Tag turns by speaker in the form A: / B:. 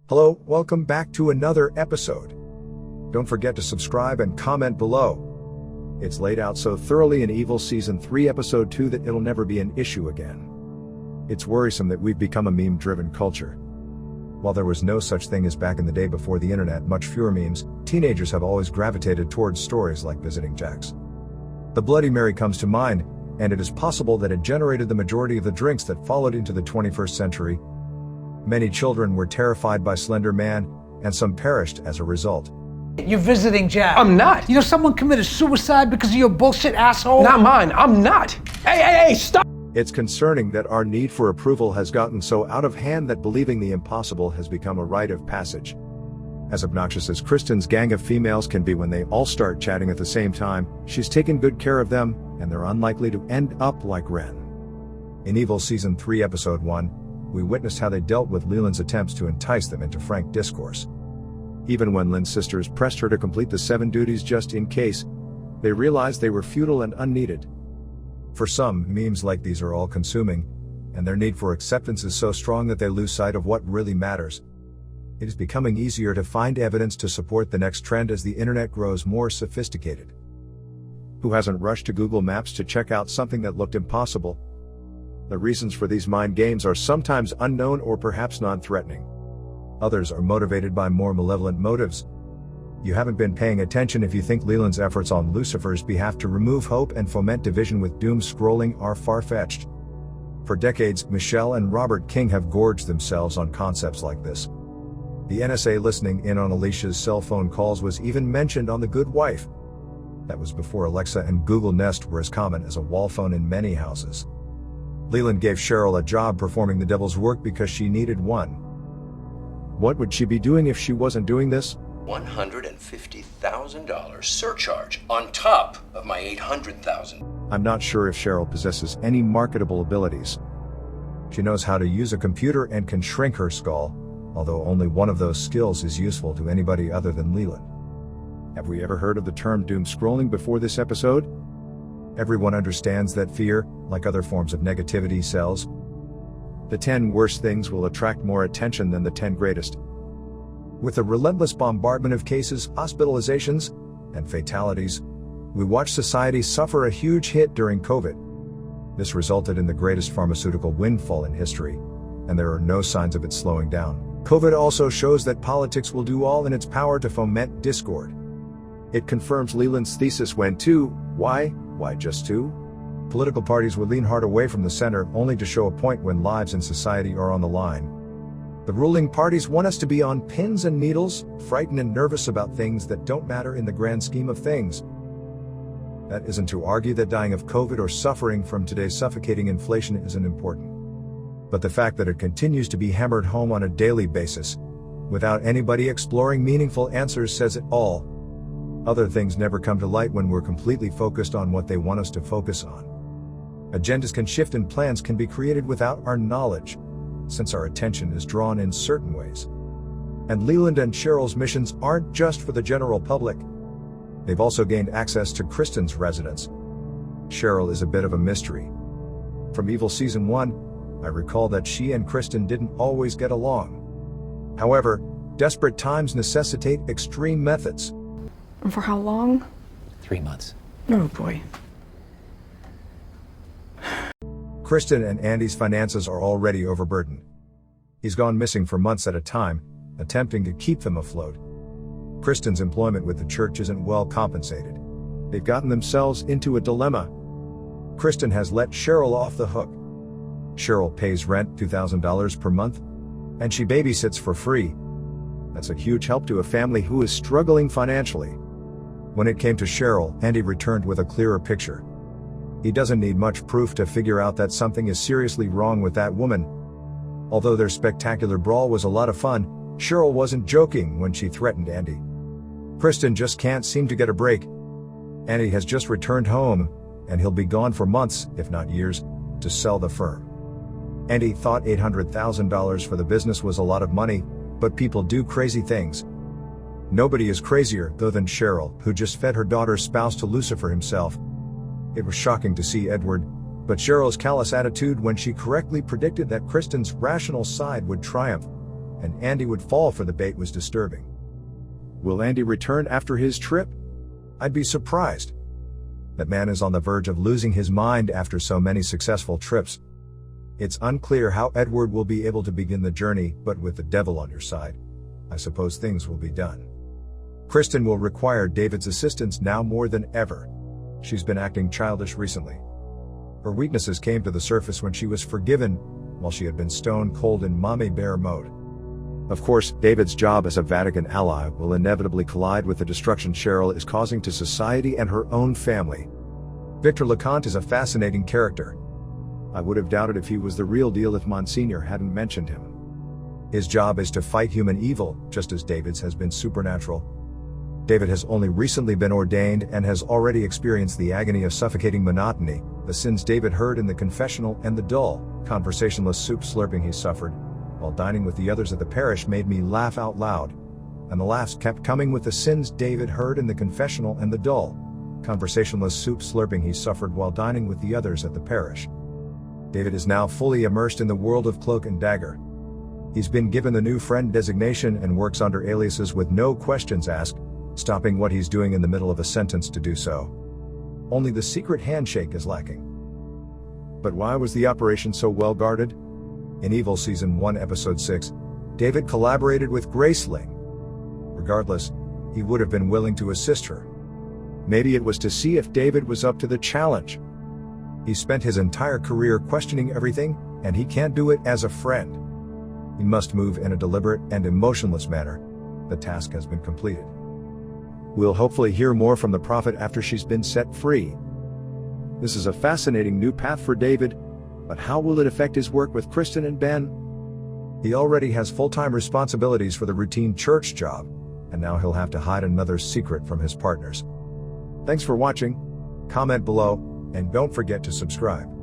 A: Hello, welcome back to another episode. Don't forget to subscribe and comment below. It's laid out so thoroughly in Evil Season 3 Episode 2 that it'll never be an issue again. It's worrisome that we've become a meme-driven culture. While there was no such thing as back in the day before the internet, much fewer memes, teenagers have always gravitated towards stories like visiting Jack's. The Bloody Mary comes to mind, and it is possible that it generated the majority of the drinks that followed into the 21st century. Many children were terrified by Slender Man, and some perished as a result.
B: You're visiting Jack.
C: I'm not.
B: You know someone committed suicide because of your bullshit, asshole?
C: Not mine. I'm not. Hey, stop!
A: It's concerning that our need for approval has gotten so out of hand that believing the impossible has become a rite of passage. As obnoxious as Kristen's gang of females can be when they all start chatting at the same time, she's taken good care of them, and they're unlikely to end up like Ren. In Evil Season 3 Episode 1, we witnessed how they dealt with Leland's attempts to entice them into frank discourse. Even when Lynn's sisters pressed her to complete the 7 duties just in case, they realized they were futile and unneeded. For some, memes like these are all-consuming, and their need for acceptance is so strong that they lose sight of what really matters. It is becoming easier to find evidence to support the next trend as the internet grows more sophisticated. Who hasn't rushed to Google Maps to check out something that looked impossible? The reasons for these mind games are sometimes unknown or perhaps non-threatening. Others are motivated by more malevolent motives. You haven't been paying attention if you think Leland's efforts on Lucifer's behalf to remove hope and foment division with doom scrolling are far-fetched. For decades, Michelle and Robert King have gorged themselves on concepts like this. The NSA listening in on Alicia's cell phone calls was even mentioned on The Good Wife. That was before Alexa and Google Nest were as common as a wall phone in many houses. Leland gave Cheryl a job performing the devil's work because she needed one. What would she be doing if she wasn't doing this?
D: $150,000 surcharge on top of my $800,000.
A: I'm not sure if Cheryl possesses any marketable abilities. She knows how to use a computer and can shrink her skull, although only one of those skills is useful to anybody other than Leland. Have we ever heard of the term doom scrolling before this episode? Everyone understands that fear, like other forms of negativity, sells. The 10 worst things will attract more attention than the 10 greatest. With a relentless bombardment of cases, hospitalizations, and fatalities, we watched society suffer a huge hit during COVID. This resulted in the greatest pharmaceutical windfall in history, and there are no signs of it slowing down. COVID also shows that politics will do all in its power to foment discord. It confirms Leland's thesis when two, why just two? Political parties would lean hard away from the center only to show a point when lives in society are on the line. The ruling parties want us to be on pins and needles, frightened and nervous about things that don't matter in the grand scheme of things. That isn't to argue that dying of COVID or suffering from today's suffocating inflation isn't important. But the fact that it continues to be hammered home on a daily basis, without anybody exploring meaningful answers, says it all. Other things never come to light when we're completely focused on what they want us to focus on. Agendas can shift and plans can be created without our knowledge, since our attention is drawn in certain ways. And Leland and Cheryl's missions aren't just for the general public. They've also gained access to Kristen's residence. Cheryl is a bit of a mystery. From Evil Season 1, I recall that she and Kristen didn't always get along. However, desperate times necessitate extreme methods.
E: And for how long?
B: 3 months.
E: Oh boy.
A: Kristen and Andy's finances are already overburdened. He's gone missing for months at a time, attempting to keep them afloat. Kristen's employment with the church isn't well compensated. They've gotten themselves into a dilemma. Kristen has let Cheryl off the hook. Cheryl pays rent $2,000 per month, and she babysits for free. That's a huge help to a family who is struggling financially. When it came to Cheryl, Andy returned with a clearer picture. He doesn't need much proof to figure out that something is seriously wrong with that woman. Although their spectacular brawl was a lot of fun, Cheryl wasn't joking when she threatened Andy. Kristen just can't seem to get a break. Andy has just returned home, and he'll be gone for months, if not years, to sell the firm. Andy thought $800,000 for the business was a lot of money, but people do crazy things. Nobody is crazier, though, than Cheryl, who just fed her daughter's spouse to Lucifer himself. It was shocking to see Edward, but Cheryl's callous attitude when she correctly predicted that Kristen's rational side would triumph and Andy would fall for the bait was disturbing. Will Andy return after his trip? I'd be surprised. That man is on the verge of losing his mind after so many successful trips. It's unclear how Edward will be able to begin the journey, but with the devil on your side, I suppose things will be done. Kristen will require David's assistance now more than ever. She's been acting childish recently. Her weaknesses came to the surface when she was forgiven, while she had been stone cold in mommy bear mode. Of course, David's job as a Vatican ally will inevitably collide with the destruction Cheryl is causing to society and her own family. Victor Leconte is a fascinating character. I would have doubted if he was the real deal if Monsignor hadn't mentioned him. His job is to fight human evil, just as David's has been supernatural. David has only recently been ordained and has already experienced the agony of suffocating monotony, the sins David heard in the confessional, and the dull, conversationless soup slurping he suffered while dining with the others at the parish made me laugh out loud. And the laughs kept coming with the sins David heard in the confessional and the dull, conversationless soup slurping he suffered while dining with the others at the parish. David is now fully immersed in the world of Cloak and Dagger. He's been given the new friend designation and works under aliases with no questions asked, stopping what he's doing in the middle of a sentence to do so. Only the secret handshake is lacking. But why was the operation so well guarded? In Evil Season 1 Episode 6, David collaborated with Graceling. Regardless, he would have been willing to assist her. Maybe it was to see if David was up to the challenge. He spent his entire career questioning everything, and he can't do it as a friend. He must move in a deliberate and emotionless manner. The task has been completed. We'll hopefully hear more from the prophet after she's been set free. This is a fascinating new path for David, but how will it affect his work with Kristen and Ben? He already has full-time responsibilities for the routine church job, and now he'll have to hide another secret from his partners. Thanks for watching. Comment below, and don't forget to subscribe.